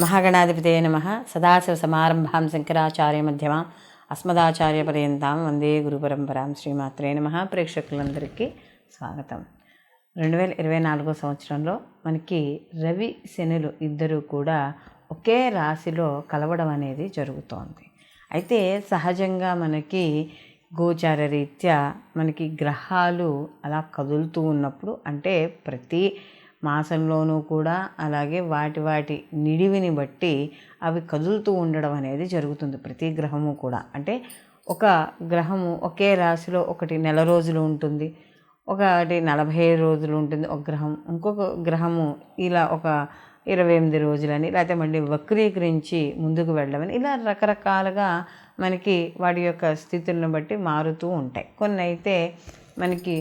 మహాగణాధిపతయ నమః. సదాశివసమారంభాం శంకరాచార్యమధ్యమాం అస్మదాచార్యపర్యంతాం వందే గురుపరంపరాం. శ్రీమాత్రే నమః. ప్రేక్షకులందరికీ స్వాగతం. 2024 సంవత్సరంలో మనకి రవి శనులు ఇద్దరూ కూడా ఒకే రాశిలో కలవడం అనేది జరుగుతోంది. అయితే సహజంగా మనకి గోచార రీత్యా మనకి గ్రహాలు అలా కదులుతూ ఉన్నప్పుడు, అంటే ప్రతి మాసంలోనూ కూడా అలాగే వాటి నిడివిని బట్టి అవి కదులుతూ ఉండడం అనేది జరుగుతుంది. ప్రతి గ్రహము కూడా, అంటే ఒక గ్రహము ఒకే రాశిలో ఒకటి నెల రోజులు ఉంటుంది, ఒకటి 45 రోజులు ఉంటుంది ఒక గ్రహం, ఇంకొక గ్రహము ఇలా ఒక 28 రోజులని, లేకపోతే మళ్ళీ వక్రీకరించి ముందుకు వెళ్ళమని, ఇలా రకరకాలుగా మనకి వాటి యొక్క స్థితులను బట్టి మారుతూ ఉంటాయి. కొన్ని అయితే మనకి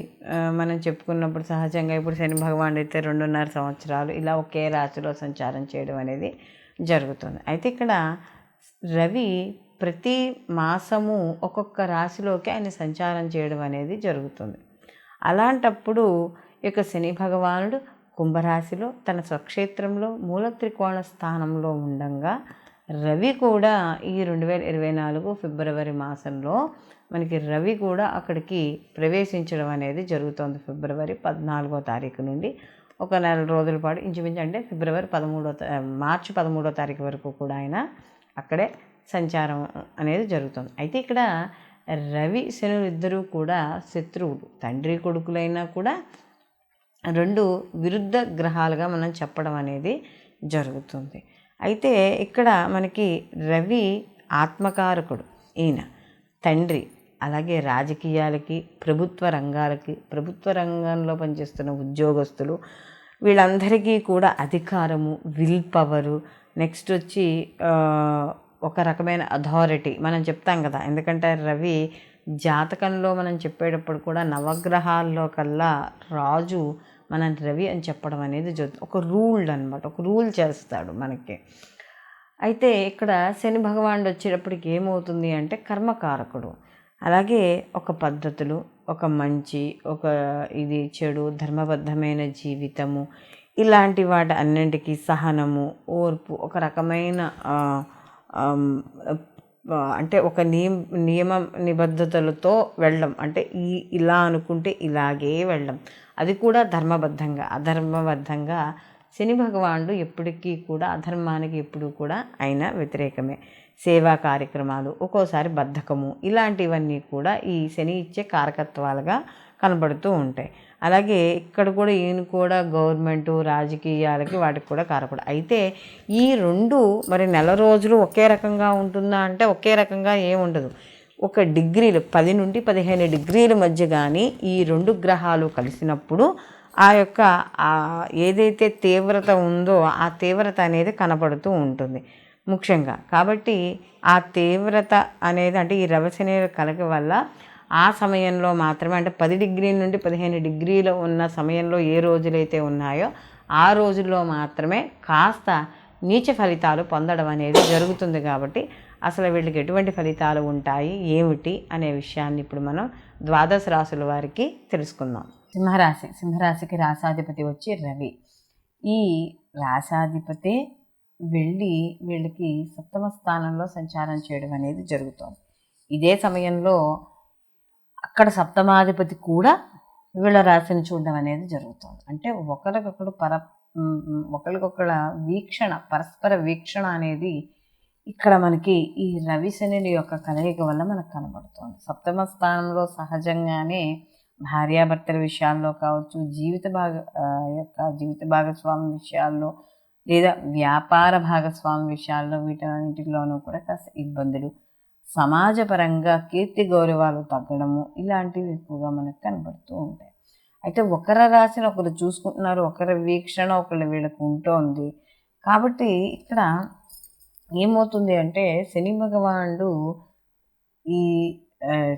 మనం చెప్పుకున్నప్పుడు సహజంగా ఇప్పుడు శని భగవానుడు అయితే 2.5 సంవత్సరాలు ఇలా ఒకే రాశిలో సంచారం చేయడం అనేది జరుగుతుంది. అయితే ఇక్కడ రవి ప్రతి మాసము ఒక్కొక్క రాశిలోకి ఆయన సంచారం చేయడం అనేది జరుగుతుంది. అలాంటప్పుడు ఈ యొక్క శని భగవానుడు కుంభరాశిలో తన స్వక్షేత్రంలో మూల త్రికోణ స్థానంలో ఉండంగా, రవి కూడా ఈ 2024 ఫిబ్రవరి మాసంలో మనకి రవి కూడా అక్కడికి ప్రవేశించడం అనేది జరుగుతుంది. ఫిబ్రవరి 14వ తారీఖు నుండి ఒక నెల రోజుల పాటు ఇంచుమించు, అంటే మార్చి 13వ తారీఖు వరకు కూడా ఆయన అక్కడే సంచారం అనేది జరుగుతుంది. అయితే ఇక్కడ రవి శనులు ఇద్దరూ కూడా శత్రువులు, తండ్రి కొడుకులైనా కూడా రెండు విరుద్ధ గ్రహాలుగా మనం చెప్పడం అనేది జరుగుతుంది. అయితే ఇక్కడ మనకి రవి ఆత్మకారకుడు, ఈయన తండ్రి, అలాగే రాజకీయాలకి, ప్రభుత్వ రంగాలకి, ప్రభుత్వ రంగంలో పనిచేస్తున్న ఉద్యోగస్తులు వీళ్ళందరికీ కూడా అధికారము, విల్ పవరు, నెక్స్ట్ వచ్చి ఒక రకమైన అథారిటీ మనం చెప్తాం కదా. ఎందుకంటే రవి జాతకంలో మనం చెప్పేటప్పుడు కూడా నవగ్రహాల్లో కల్లా రాజు మనం రవి అని చెప్పడం అనేది జరుగుతుంది. ఒక రూల్ అనమాట, ఒక రూల్ చేస్తాడు మనకి. అయితే ఇక్కడ శని భగవానుడు వచ్చేటప్పటికి ఏమవుతుంది అంటే కర్మకారకుడు, అలాగే ఒక పద్ధతులు, ఒక మంచి, ఒక ఇది చెడు, ధర్మబద్ధమైన జీవితము, ఇలాంటి వాటి అన్నింటికీ సహనము, ఓర్పు, ఒక రకమైన అంటే ఒక నియమ నిబద్ధతలతో వెళ్ళడం, అంటే ఇలా అనుకుంటే ఇలాగే వెళ్ళడం, అది కూడా ధర్మబద్ధంగా. అధర్మబద్ధంగా శని భగవానుడు ఎప్పటికీ కూడా అధర్మానికి ఎప్పుడూ కూడా ఆయన వ్యతిరేకమే. సేవా కార్యక్రమాలు, ఒక్కోసారి బద్ధకము, ఇలాంటివన్నీ కూడా ఈ శని ఇచ్చే కారకత్వాలుగా కనబడుతూ ఉంటాయి. అలాగే ఇక్కడ కూడా ఈయన కూడా గవర్నమెంటు, రాజకీయాలకి వాటికి కూడా కారకుడు. అయితే ఈ రెండు మరి నెల రోజులు ఒకే రకంగా ఉంటుందా అంటే ఒకే రకంగా ఏముండదు. ఒక డిగ్రీలు 10 నుండి 15 డిగ్రీల మధ్య కానీ ఈ రెండు గ్రహాలు కలిసినప్పుడు ఆ యొక్క ఏదైతే తీవ్రత ఉందో ఆ తీవ్రత అనేది కనపడుతూ ఉంటుంది ముఖ్యంగా. కాబట్టి ఆ తీవ్రత అనేది, అంటే ఈ రవిశని కలగ వల్ల ఆ సమయంలో మాత్రమే, అంటే 10 డిగ్రీల నుండి 15 డిగ్రీలు ఉన్న సమయంలో ఏ రోజులైతే ఉన్నాయో ఆ రోజుల్లో మాత్రమే కాస్త నీచ ఫలితాలు పొందడం అనేది జరుగుతుంది. కాబట్టి అసలు వీళ్ళకి ఎటువంటి ఫలితాలు ఉంటాయి ఏమిటి అనే విషయాన్ని ఇప్పుడు మనం ద్వాదశ రాశుల వారికి తెలుసుకుందాం. సింహరాశికి రాశాధిపతి వచ్చి రవి. ఈ రాశాధిపతే వెళ్ళి వీళ్ళకి 7వ స్థానంలో సంచారం చేయడం అనేది జరుగుతుంది. ఇదే సమయంలో అక్కడ సప్తమాధిపతి కూడా వీళ్ళ రాశిని చూడడం అనేది జరుగుతుంది. అంటే ఒకరికొకళ్ళ వీక్షణ, పరస్పర వీక్షణ అనేది ఇక్కడ మనకి ఈ రవి శనుల యొక్క కలయిక వల్ల మనకు కనబడుతుంది. 7వ స్థానంలో సహజంగానే భార్యాభర్తల విషయాల్లో కావచ్చు, జీవిత భాగస్వామి విషయాల్లో, లేదా వ్యాపార భాగస్వామి విషయాల్లో, వీటన్నింటిలోనూ కూడా కాస్త ఇబ్బందులు, సమాజపరంగా కీర్తి గౌరవాలు తగ్గడము, ఇలాంటివి ఎక్కువగా మనకు కనబడుతూ ఉంటాయి. అయితే ఒకరి రాశిని ఒకరు చూసుకుంటున్నారు, ఒకరి వీక్షణ ఒకళ్ళు వీళ్ళకు ఉంటుంది. కాబట్టి ఇక్కడ ఏమవుతుంది అంటే శని భగవానుడు ఈ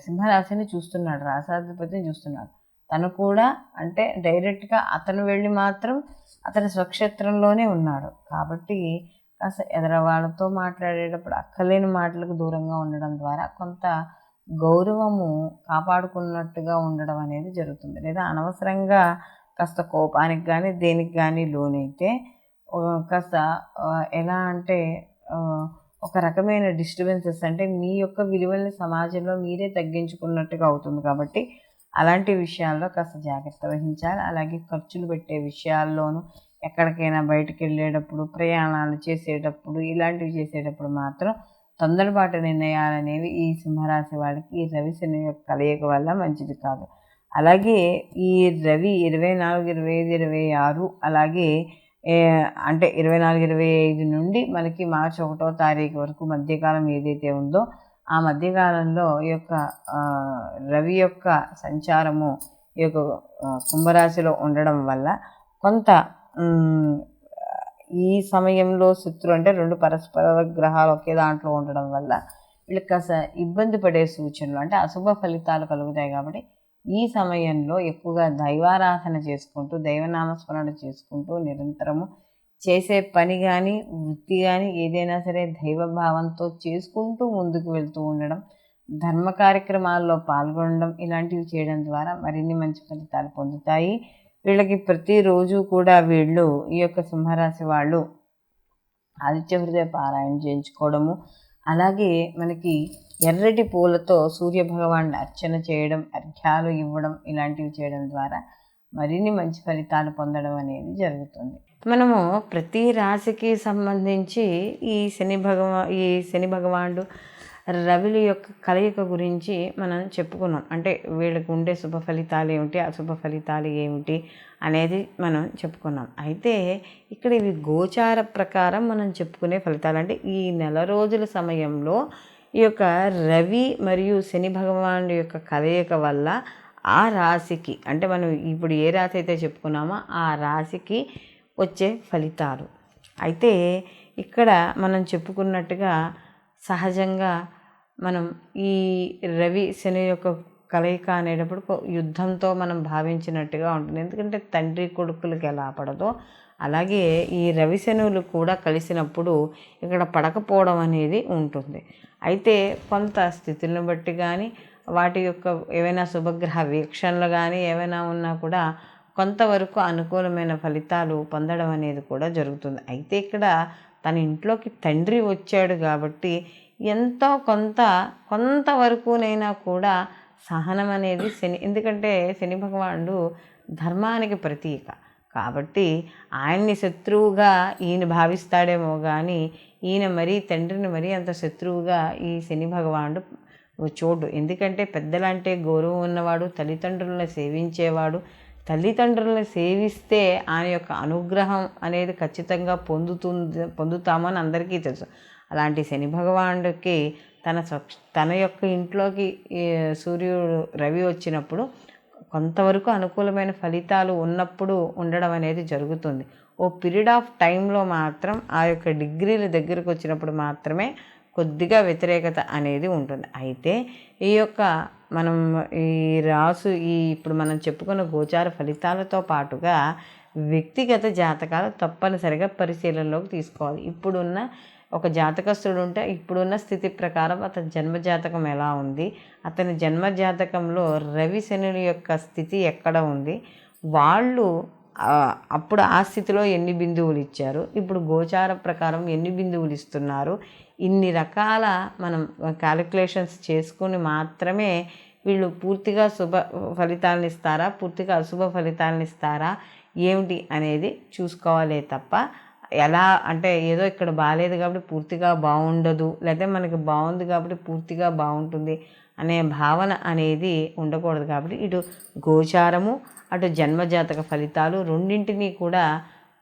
సింహరాశిని చూస్తున్నాడు, రాశాధిపతిని చూస్తున్నాడు. తను కూడా అంటే డైరెక్ట్గా అతను వెళ్ళి మాత్రం అతని స్వక్షేత్రంలోనే ఉన్నాడు. కాబట్టి కాస్త ఎదరవాళ్ళతో మాట్లాడేటప్పుడు అక్కలేని మాటలకు దూరంగా ఉండడం ద్వారా కొంత గౌరవము కాపాడుకున్నట్టుగా ఉండడం అనేది జరుగుతుంది. లేదా అనవసరంగా కాస్త కోపానికి కానీ దేనికి కానీ లోనైతే కాస్త ఎలా అంటే ఒక రకమైన డిస్టర్బెన్సెస్, అంటే మీ యొక్క విలువల్ని సమాజంలో మీరే తగ్గించుకున్నట్టుగా అవుతుంది. కాబట్టి అలాంటి విషయాల్లో కాస్త జాగ్రత్త వహించాలి. అలాగే ఖర్చులు పెట్టే విషయాల్లోనూ ఎక్కడికైనా బయటికి వెళ్ళేటప్పుడు, ప్రయాణాలు చేసేటప్పుడు, ఇలాంటివి చేసేటప్పుడు మాత్రం తొందరపాటు నిర్ణయాలనేవి ఈ సింహరాశి వాళ్ళకి ఈ రవి శని యొక్క కలయిక వల్ల మంచిది కాదు. అలాగే ఈ రవి 24, 25, 26 అలాగే అంటే 24, 25 నుండి మనకి మార్చి 1వ తారీఖు వరకు మధ్యకాలం ఏదైతే ఉందో ఆ మధ్యకాలంలో ఈ యొక్క రవి యొక్క సంచారము ఈ యొక్క కుంభరాశిలో ఉండడం వల్ల కొంత ఈ సమయంలో శత్రు అంటే 2 పరస్పర గ్రహాలు ఒకే దాంట్లో ఉండడం వల్ల వీళ్ళకి కాస్త ఇబ్బంది పడే సూచనలు, అంటే అశుభ ఫలితాలు కలుగుతాయి. కాబట్టి ఈ సమయంలో ఎక్కువగా దైవారాధన చేసుకుంటూ, దైవనామస్మరణ చేసుకుంటూ నిరంతరము చేసే పని కానీ వృత్తి కానీ ఏదైనా సరే దైవభావంతో చేసుకుంటూ ముందుకు వెళ్తూ ఉండడం, ధర్మ కార్యక్రమాల్లో పాల్గొనడం, ఇలాంటివి చేయడం ద్వారా మరిన్ని మంచి ఫలితాలు పొందుతాయి. వీళ్ళకి ప్రతిరోజు కూడా వీళ్ళు ఈ యొక్క సింహరాశి వాళ్ళు ఆదిత్య హృదయ పారాయణ చేయించుకోవడము, అలాగే మనకి ఎర్రటి పూలతో సూర్యభగవాన్ని అర్చన చేయడం, అర్ఘ్యాలు ఇవ్వడం, ఇలాంటివి చేయడం ద్వారా మరిన్ని మంచి ఫలితాలు పొందడం అనేది జరుగుతుంది. మనము ప్రతి రాశికి సంబంధించి ఈ శని భగవానుడు రవిల యొక్క కలయిక గురించి మనం చెప్పుకున్నాం. అంటే వీళ్ళకి ఉండే శుభ ఫలితాలు ఏమిటి, అశుభ ఫలితాలు ఏమిటి అనేది మనం చెప్పుకున్నాం. అయితే ఇక్కడ ఇవి గోచార ప్రకారం మనం చెప్పుకునే ఫలితాలు. అంటే ఈ నెల రోజుల సమయంలో ఈ యొక్క రవి మరియు శని భగవానుడి యొక్క కలయిక వల్ల ఆ రాశికి, అంటే మనం ఇప్పుడు ఏ రాశి అయితే చెప్పుకున్నామో ఆ రాశికి వచ్చే ఫలితాలు. అయితే ఇక్కడ మనం చెప్పుకున్నట్టుగా సహజంగా మనం ఈ రవి శని యొక్క కలయిక అనేటప్పుడు యుద్ధంతో మనం భావించినట్టుగా ఉంటుంది. ఎందుకంటే తండ్రి కొడుకులకు ఎలా పడదో అలాగే ఈ రవి శనువులు కూడా కలిసినప్పుడు ఇక్కడ పడకపోవడం అనేది ఉంటుంది. అయితే కొంత స్థితులను బట్టి కానీ వాటి యొక్క ఏవైనా శుభగ్రహ వీక్షణలు కానీ ఏవైనా ఉన్నా కూడా కొంతవరకు అనుకూలమైన ఫలితాలు పొందడం అనేది కూడా జరుగుతుంది. అయితే ఇక్కడ తన ఇంట్లోకి తండ్రి వచ్చాడు కాబట్టి ఎంతో కొంతవరకునైనా కూడా సహనం అనేది ఎందుకంటే శని భగవానుడు ధర్మానికి ప్రతీక కాబట్టి ఆయన్ని శత్రువుగా ఈయన భావిస్తాడేమో కానీ ఈయన మరీ తండ్రిని మరీ అంత శత్రువుగా ఈ శని భగవానుడు చూడు. ఎందుకంటే పెద్దలంటే గౌరవం ఉన్నవాడు, తల్లిదండ్రులను సేవించేవాడు. తల్లిదండ్రులను సేవిస్తే ఆయన యొక్క అనుగ్రహం అనేది ఖచ్చితంగా పొందుతామని అందరికీ తెలుసు. అలాంటి శని భగవానుడికి తన యొక్క ఇంట్లోకి సూర్యుడు రవి వచ్చినప్పుడు కొంతవరకు అనుకూలమైన ఫలితాలు ఉన్నప్పుడు ఉండడం అనేది జరుగుతుంది. ఓ పీరియడ్ ఆఫ్ టైంలో మాత్రం ఆ యొక్క డిగ్రీల దగ్గరకు వచ్చినప్పుడు మాత్రమే కొద్దిగా వ్యతిరేకత అనేది ఉంటుంది. అయితే ఈ యొక్క మనం ఈ ఇప్పుడు మనం చెప్పుకున్న గోచార ఫలితాలతో పాటుగా వ్యక్తిగత జాతకాలు తప్పనిసరిగా పరిశీలనలోకి తీసుకోవాలి. ఇప్పుడున్న ఒక జాతకస్తుడు ఉంటే ఇప్పుడున్న స్థితి ప్రకారం అతని జన్మజాతకం ఎలా ఉంది, అతని జన్మజాతకంలో రవి శనుల యొక్క స్థితి ఎక్కడ ఉంది, వాళ్ళు అప్పుడు ఆ స్థితిలో ఎన్ని బిందువులు ఇచ్చారు, ఇప్పుడు గోచార ప్రకారం ఎన్ని బిందువులు ఇస్తున్నారు, ఇన్ని రకాల మనం క్యాలిక్యులేషన్స్ చేసుకుని మాత్రమే వీళ్ళు పూర్తిగా శుభ ఫలితాలను ఇస్తారా, పూర్తిగా అశుభ ఫలితాలను ఇస్తారా ఏమిటి అనేది చూసుకోవాలే తప్ప ఎలా అంటే ఏదో ఇక్కడ బాగాలేదు కాబట్టి పూర్తిగా బాగుండదు, లేకపోతే మనకి బాగుంది కాబట్టి పూర్తిగా బాగుంటుంది అనే భావన అనేది ఉండకూడదు. కాబట్టి ఇటు గోచారము అటు జన్మజాతక ఫలితాలు రెండింటినీ కూడా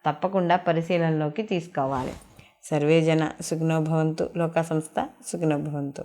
తప్పకుండా పరిశీలనలోకి తీసుకోవాలి. సర్వే జన సుఖినో భవంతు, లోకా సంస్థ సుఖినో భవంతు.